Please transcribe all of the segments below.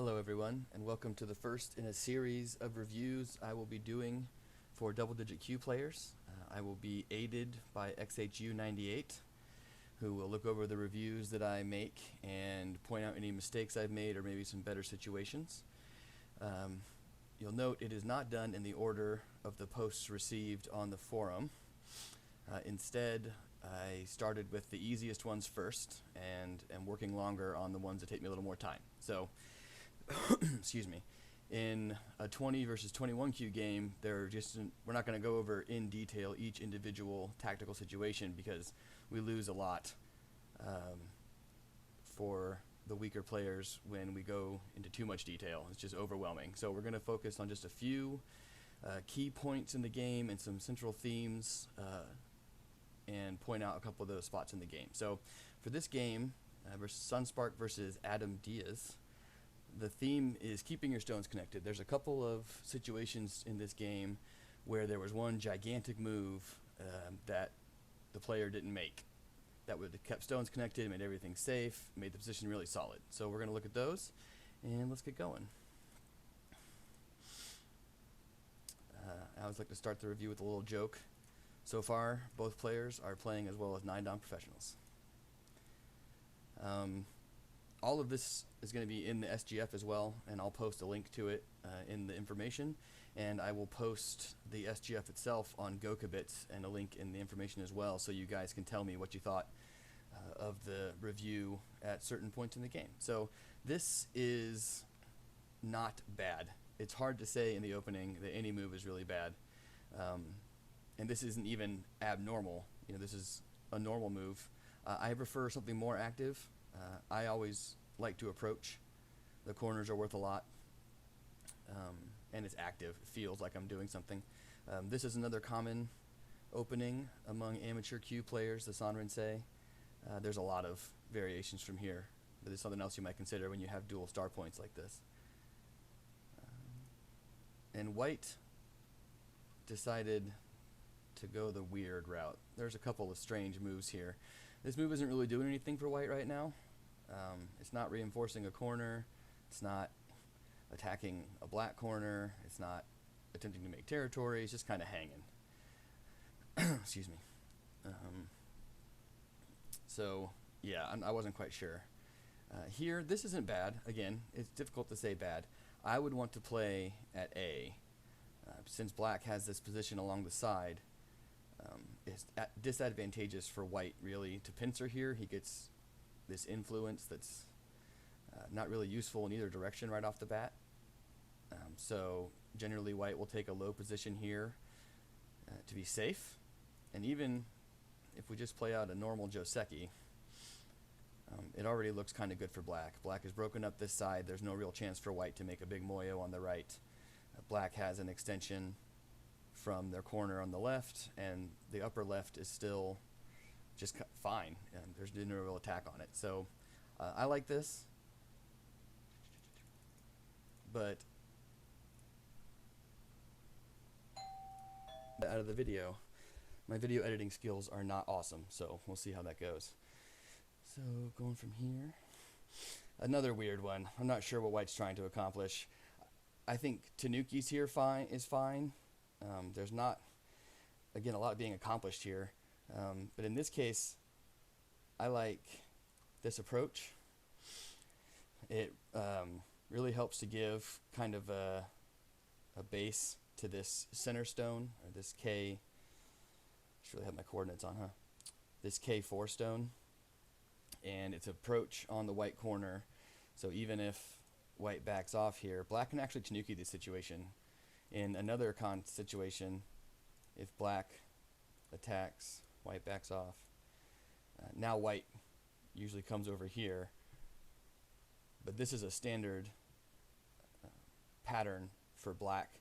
Hello everyone, and welcome to the first in a series of reviews I will be doing for double-digit Q players. I will be aided by XHU98, who will look over the reviews that I make and point out any mistakes I've made or maybe some better situations. You'll note it is not done in the order of the posts received on the forum. Instead, I started with the easiest ones first and am working longer on the ones that take me a little more time. So, excuse me, in a 20 versus 21 Q game, we're not going to go over in detail each individual tactical situation because we lose a lot for the weaker players when we go into too much detail. It's just overwhelming. So we're going to focus on just a few key points in the game and some central themes and point out a couple of those spots in the game. So for this game, Sunspark versus Adam Diaz, the theme is keeping your stones connected. There's a couple of situations in this game where there was one gigantic move that the player didn't make. That would have kept stones connected, made everything safe, made the position really solid. So we're going to look at those, and let's get going. I always like to start the review with a little joke. So far, both players are playing as well as 9-dom professionals. All of this is going to be in the SGF as well, and I'll post a link to it in the information, and I will post the SGF itself on GoKabits and a link in the information as well, so you guys can tell me what you thought of the review at certain points in the game. So this is not bad. It's hard to say in the opening that any move is really bad, and this isn't even abnormal. You know, this is a normal move. I prefer something more active. I always like to approach. The corners are worth a lot, and it's active. It feels like I'm doing something. This is another common opening among amateur Q players, the Sanrense. There's a lot of variations from here, but there's something else you might consider when you have dual star points like this. And white decided to go the weird route. There's a couple of strange moves here. This move isn't really doing anything for white right now. It's not reinforcing a corner. It's not attacking a black corner. It's not attempting to make territory. It's just kind of hanging. Excuse me. So, yeah, I wasn't quite sure. Here, this isn't bad. Again, it's difficult to say bad. I would want to play at A. Since black has this position along the side, it's disadvantageous for white, really, to pincer here. He gets this influence that's not really useful in either direction right off the bat. So generally white will take a low position here to be safe. And even if we just play out a normal Joseki, it already looks kind of good for black. Black has broken up this side. There's no real chance for white to make a big moyo on the right. Black has an extension from their corner on the left, and the upper left is still just fine. There's no real attack on it. So I like this, but out of the video, my video editing skills are not awesome, so we'll see how that goes. So going from here, another weird one. I'm not sure what white's trying to accomplish. I think Tanuki's here is fine. There's not, again, a lot being accomplished here. But in this case, I like this approach. It really helps to give kind of a base to this center stone, or this K. I should really have my coordinates on, huh? This K4 stone. And its approach on the white corner. So even if white backs off here, black can actually Tanuki this situation. In another situation, if black attacks, white backs off. Now white usually comes over here, but this is a standard pattern for black,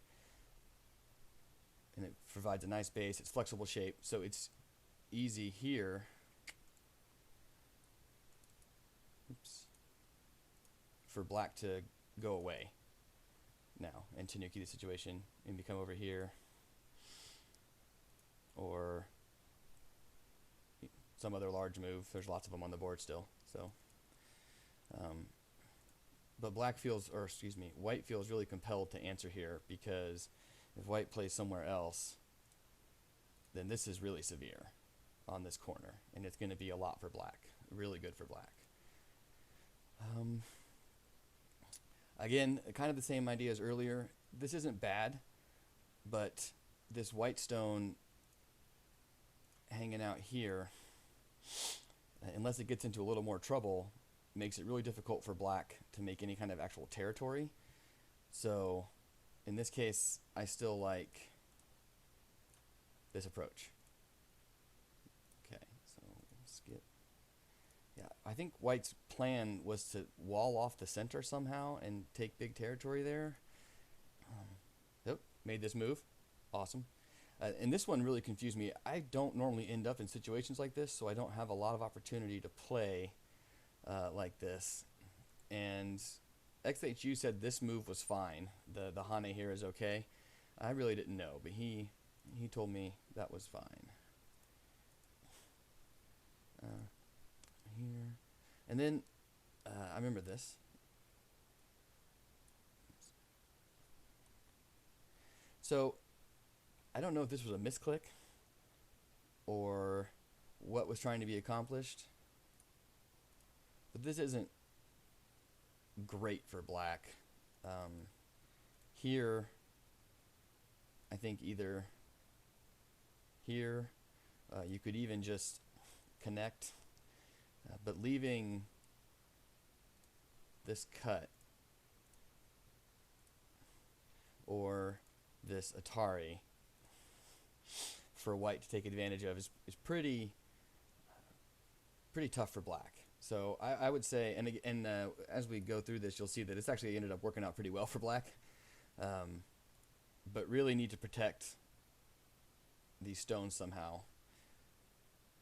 and it provides a nice base. It's flexible shape, so it's easy here. Oops. For black to go away now and Tanuki the situation and become over here, or some other large move. There's lots of them on the board still. So but black feels, or excuse me, white feels really compelled to answer here, because if white plays somewhere else, then this is really severe on this corner, and it's going to be a lot for black. Really good for black. Again, kind of the same idea as earlier. This isn't bad, but this white stone hanging out here, unless it gets into a little more trouble, makes it really difficult for black to make any kind of actual territory. So in this case, I still like this approach. Okay, so skip. Yeah, I think white's plan was to wall off the center somehow and take big territory there. Yep, made this move. Awesome. And this one really confused me. I don't normally end up in situations like this, so I don't have a lot of opportunity to play like this. And XHU said this move was fine. The Hane here is okay. I really didn't know, but he told me that was fine. Here. And then I remember this. So I don't know if this was a misclick or what was trying to be accomplished, but this isn't great for black. Here, I think either here, you could even just connect, but leaving this cut or this Atari for white to take advantage of is pretty tough for black. So I would say, and as we go through this, you'll see that it's actually ended up working out pretty well for black, but really need to protect these stones somehow,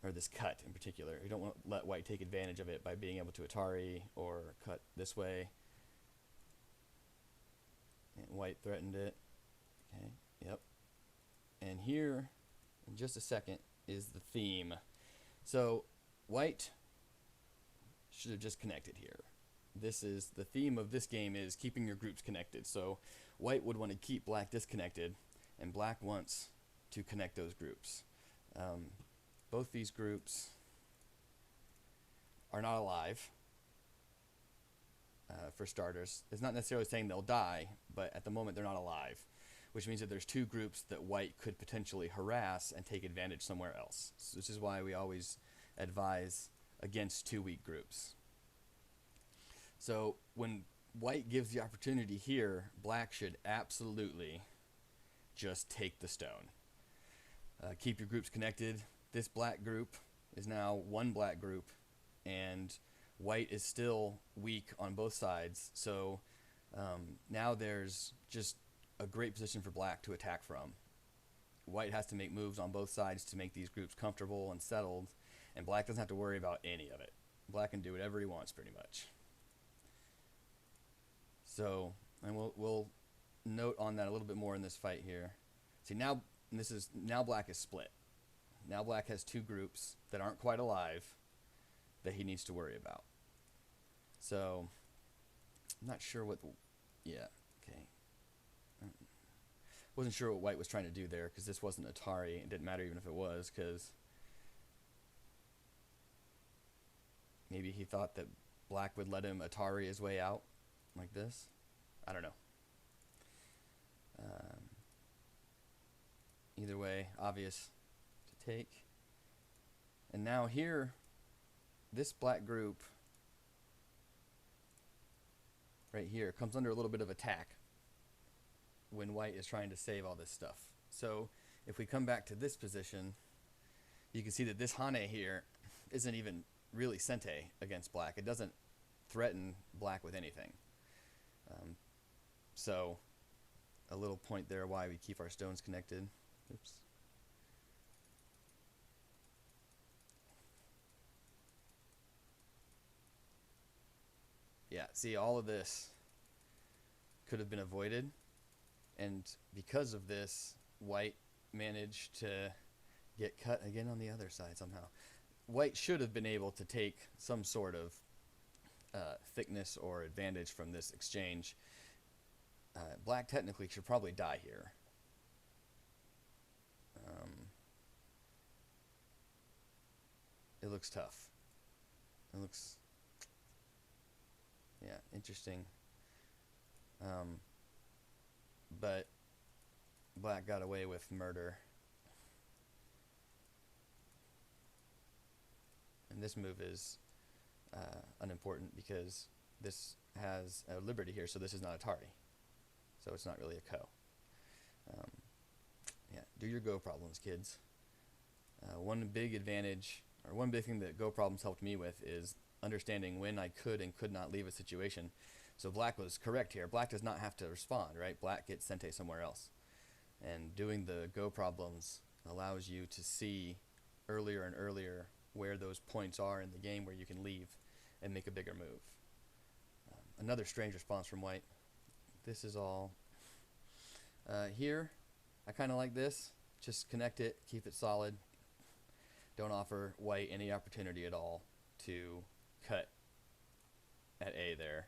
or this cut in particular. You don't want to let white take advantage of it by being able to Atari or cut this way. And white threatened it. Okay, yep. And here, in just a second, is the theme. So white should have just connected here. This is the theme of this game, is keeping your groups connected. So white would want to keep black disconnected, and black wants to connect those groups. Both these groups are not alive, for starters. It's not necessarily saying they'll die, but at the moment they're not alive, which means that there's two groups that white could potentially harass and take advantage somewhere else. So this is why we always advise against two weak groups. So when white gives the opportunity here, black should absolutely just take the stone. Keep your groups connected. This black group is now one black group, and white is still weak on both sides. So now there's just a great position for black to attack from. White has to make moves on both sides to make these groups comfortable and settled, and black doesn't have to worry about any of it. Black can do whatever he wants pretty much. So, and we'll note on that a little bit more in this fight here. See, now black is split. Now black has two groups that aren't quite alive that he needs to worry about. So, I'm not sure what yeah, okay. Wasn't sure what white was trying to do there, because this wasn't Atari. It didn't matter even if it was, because maybe he thought that black would let him Atari his way out like this. I don't know. Either way, obvious to take. And now here, this black group right here comes under a little bit of attack when white is trying to save all this stuff. So if we come back to this position, you can see that this Hane here isn't even really sente against black. It doesn't threaten black with anything. So a little point there why we keep our stones connected. Oops. Yeah, see, all of this could have been avoided, and because of this, white managed to get cut again on the other side somehow. White should have been able to take some sort of thickness or advantage from this exchange. Black technically should probably die here. It looks tough. It looks, yeah, interesting. But black got away with murder. And this move is unimportant because this has a liberty here, so this is not a Tari. So it's not really a Ko. Yeah, do your Go problems, kids. One big advantage, or one big thing that Go problems helped me with is understanding when I could and could not leave a situation. So black was correct here. Black does not have to respond, right? Black gets Sente somewhere else. And doing the Go problems allows you to see earlier and earlier where those points are in the game where you can leave and make a bigger move. Another strange response from white. This is all. Here, I kind of like this. Just connect it, keep it solid. Don't offer white any opportunity at all to cut at A there.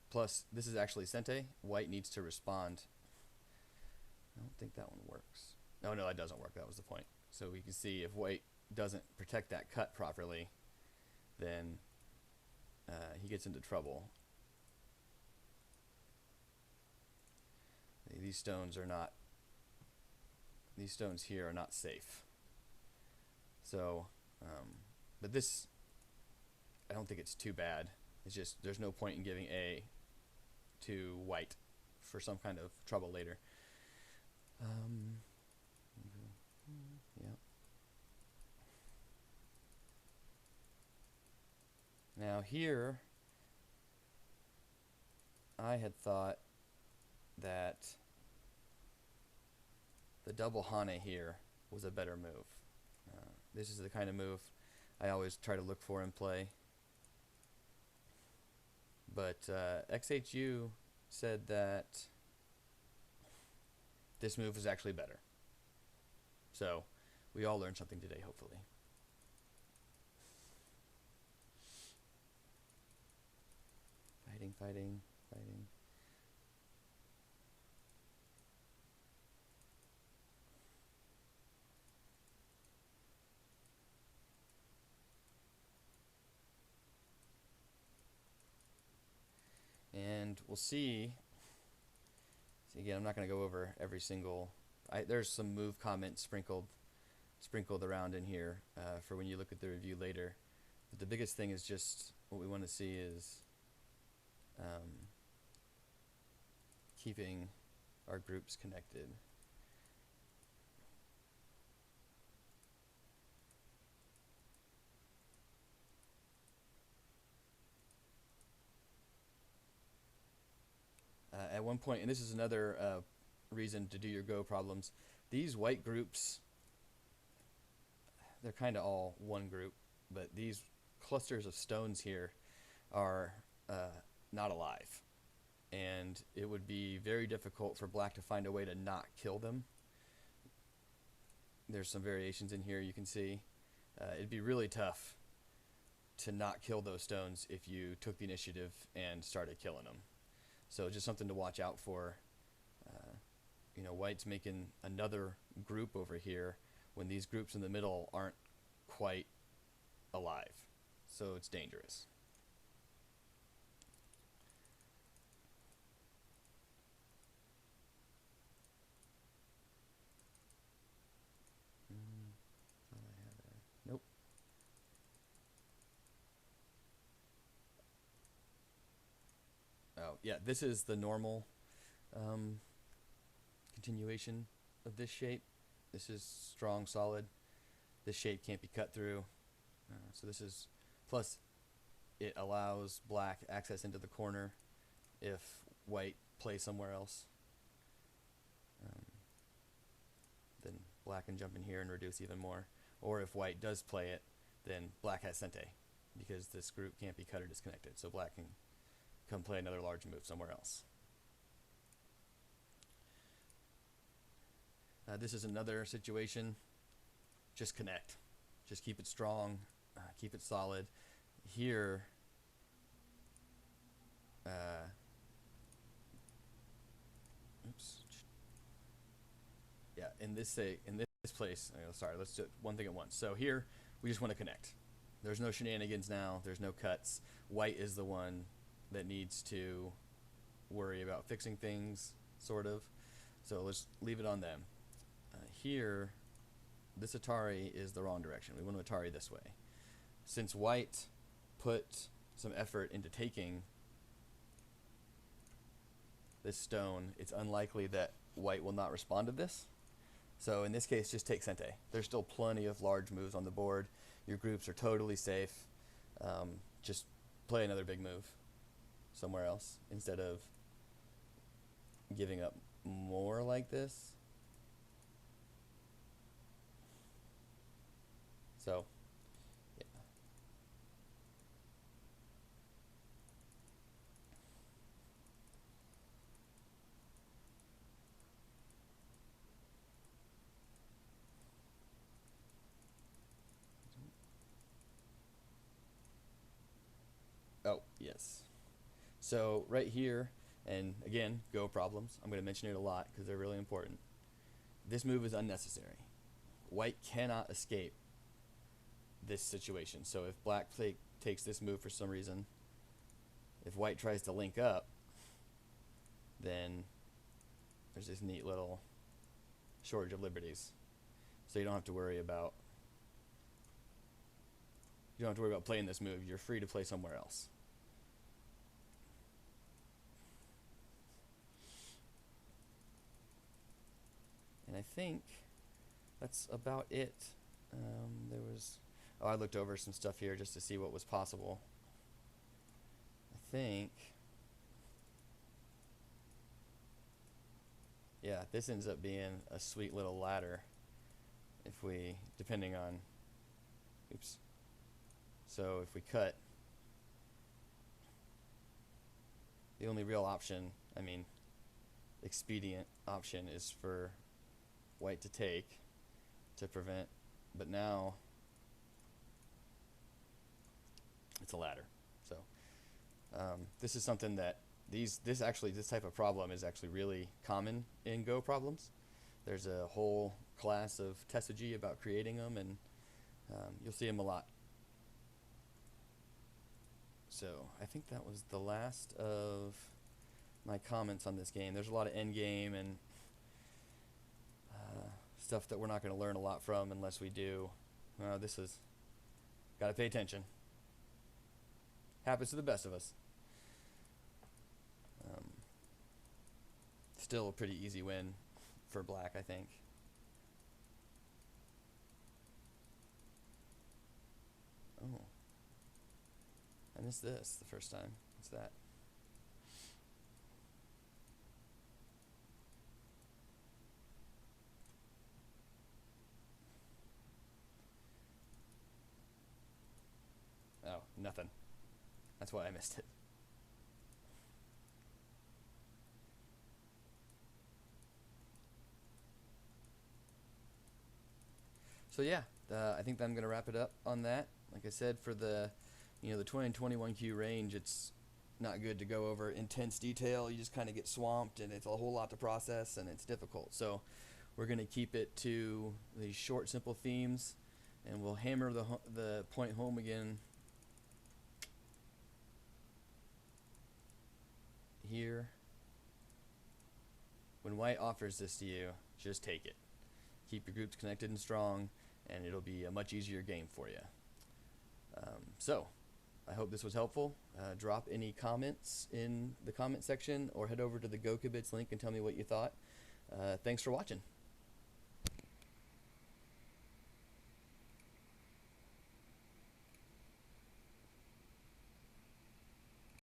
Plus, this is actually Sente. White needs to respond. I don't think that one works. No, that doesn't work. That was the point. So we can see if white doesn't protect that cut properly, then he gets into trouble. These stones here are not safe. So, but this, I don't think it's too bad. It's just there's no point in giving A to white for some kind of trouble later. Yeah. Now here, I had thought that the double Hane here was a better move. This is the kind of move I always try to look for in play. But XHU said that this move was actually better. So we all learned something today, hopefully. Fighting. And we'll see. Again, I'm not going to go over every single. There's some move comments sprinkled around in here for when you look at the review later. But the biggest thing is just what we want to see is keeping our groups connected. At one point, and this is another reason to do your Go problems, these white groups, they're kind of all one group, but these clusters of stones here are not alive. And it would be very difficult for black to find a way to not kill them. There's some variations in here you can see. It'd be really tough to not kill those stones if you took the initiative and started killing them. So just something to watch out for. White's making another group over here when these groups in the middle aren't quite alive. So it's dangerous. Nope. Oh, yeah, this is the normal continuation of this shape. This is strong, solid. This shape can't be cut through. So this is, plus it allows black access into the corner if white plays somewhere else. Then black can jump in here and reduce even more. Or if white does play it, then black has Sente, because this group can't be cut or disconnected. So black can come play another large move somewhere else. This is another situation. Just connect. Just keep it strong. Keep it solid. here, oops, yeah, in this place, sorry, let's do one thing at once. So here, we just want to connect. There's no shenanigans now. There's no cuts. White is the one that needs to worry about fixing things, sort of. So let's leave it on them. Here, this Atari is the wrong direction. We want to Atari this way. Since white put some effort into taking this stone, it's unlikely that white will not respond to this. So in this case, just take Sente. There's still plenty of large moves on the board. Your groups are totally safe. Just play another big move somewhere else instead of giving up more like this. So, yeah. Oh, yes. So right here, and again, go problems. I'm going to mention it a lot because they're really important. This move is unnecessary. White cannot escape this situation. So if black takes this move for some reason, if white tries to link up, then there's this neat little shortage of liberties. So you don't have to worry about playing this move. You're free to play somewhere else. And I think that's about it. I looked over some stuff here just to see what was possible. I think, yeah, this ends up being a sweet little ladder if we, depending on, oops. So if we cut, the only real option, expedient option is for white to take to prevent, but now it's a ladder. So this is something that this type of problem is actually really common in Go problems. There's a whole class of tesogi about creating them, and you'll see them a lot. So I think that was the last of my comments on this game. There's a lot of end game and stuff that we're not going to learn a lot from unless we do. This is, got to pay attention. Happens to the best of us. Still a pretty easy win for black, I think. Oh, I missed this the first time. What's that? Oh, nothing. That's why I missed it. So yeah, I think I'm going to wrap it up on that. Like I said, for the 20 and 21Q range, it's not good to go over intense detail. You just kind of get swamped, and it's a whole lot to process, and it's difficult. So we're going to keep it to these short, simple themes, and we'll hammer the point home again here. When white offers this to you, just take it. Keep your groups connected and strong, and it'll be a much easier game for you. So I hope this was helpful. Drop any comments in the comment section or head over to the GoKibitz link and tell me what you thought. Thanks for watching.